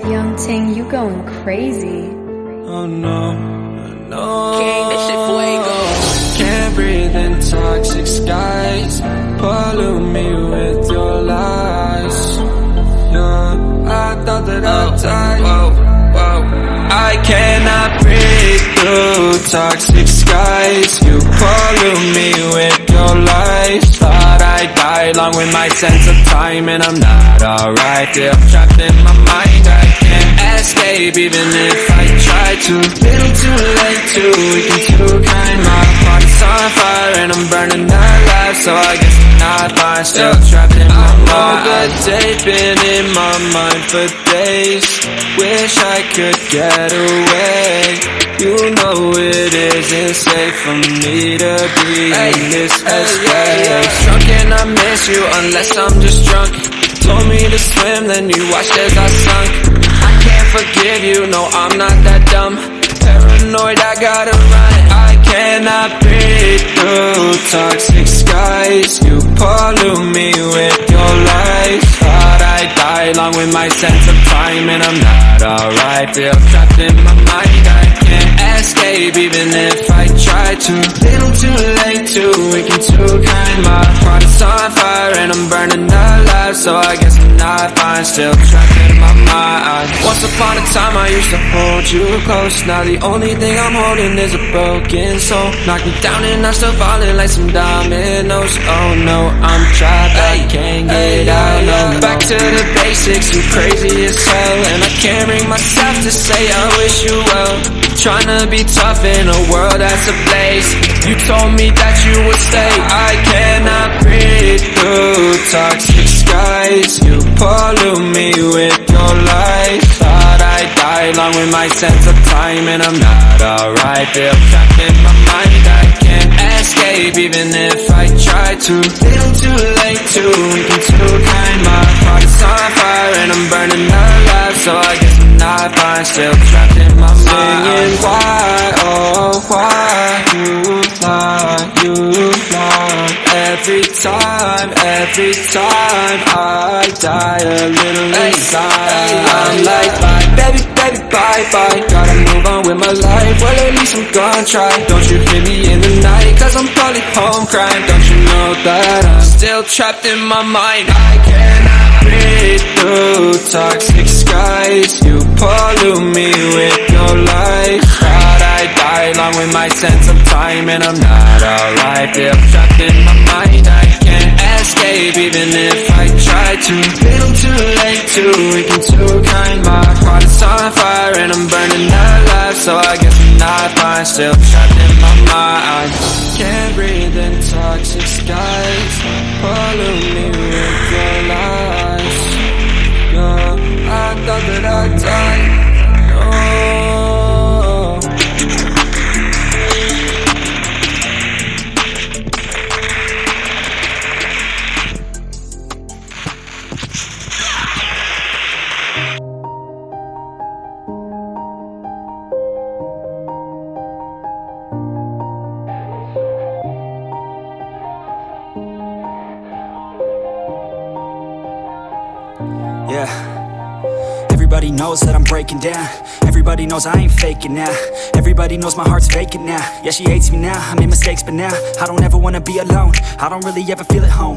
Young Ting, you going crazy. Oh no, no. King, this shit fuego. Can't breathe in toxic skies. Pollute me with your lies. Yeah, I thought that I'd die. I cannot breathe through toxic skies. You pollute me with your lies. Thought I'd die along with my sense of time, and I'm not alright. Feel trapped in my mind, I can't escape even if I try to. Little too late, too weak and too kind. My heart is on fire and I'm burning alive, so I guess I'm not fine. Still trapped in my mind. Good day been in my mind for days. Wish I could get away. You know it isn't safe for me to be in this headspace. Drunk and I miss you unless I'm just drunk. Told me to swim, then you watched as I sunk. I can't forgive you, no I'm not that dumb. Paranoid, I gotta run. I cannot breathe through toxic skies. You pollute me with your lies. Thought I'd die along with my sense of time, and I'm not alright. Feel trapped in my mind, I can't escape even if I try to. Little too late, too weak and too kind. My heart is on fire and I'm burning alive, so I guess I'm not fine. Still trapped in my mind. Once upon a time I used to hold you close. Now the only thing I'm holding is a broken soul. Knock me down and I'm still falling like some dominoes. Oh no, I'm trapped, I can't get out, no. Back to the basics, you crazy as hell, and I can't bring myself to say I wish you well. Tryna be tough in a world that's ablaze. You told me that you would stay. I cannot breathe through toxic skies. You pollute me with your lies. Thought I'd die along with my sense of time, and I'm not alright. Feel trapped in my mind, I can't escape even if I try to. Little too late, too weak and too kind. My heart is on fire and I'm burning alive, so I guess I'm not fine. Still trapped in my mind. Singing why, oh why you lie. Every time I die a little inside. I'm like bye, baby, bye. Gotta move on with my life, well at least I'm gonna try. Don't you hear me in the night, cause I'm probably home crying. Don't you know that I'm still trapped in my mind. I cannot breathe through toxic skies. You pollute me with your lies. Thought I'd die along with my sense of time, and I'm not alright. Feel trapped in my mind, I can't escape even if I try to. Little too late, too weak and too kind. My heart is on fire and I'm burning alive, so I guess I'm not fine. Still trapped in my mind. Can't breathe in toxic skies. Pollute me with your lies. Yeah, I thought that I'd die. No. Yeah, everybody knows that I'm breaking down. Everybody knows I ain't faking now. Everybody knows my heart's vacant now. Yeah, she hates me now, I made mistakes but now I don't ever wanna be alone. I don't really ever feel at home.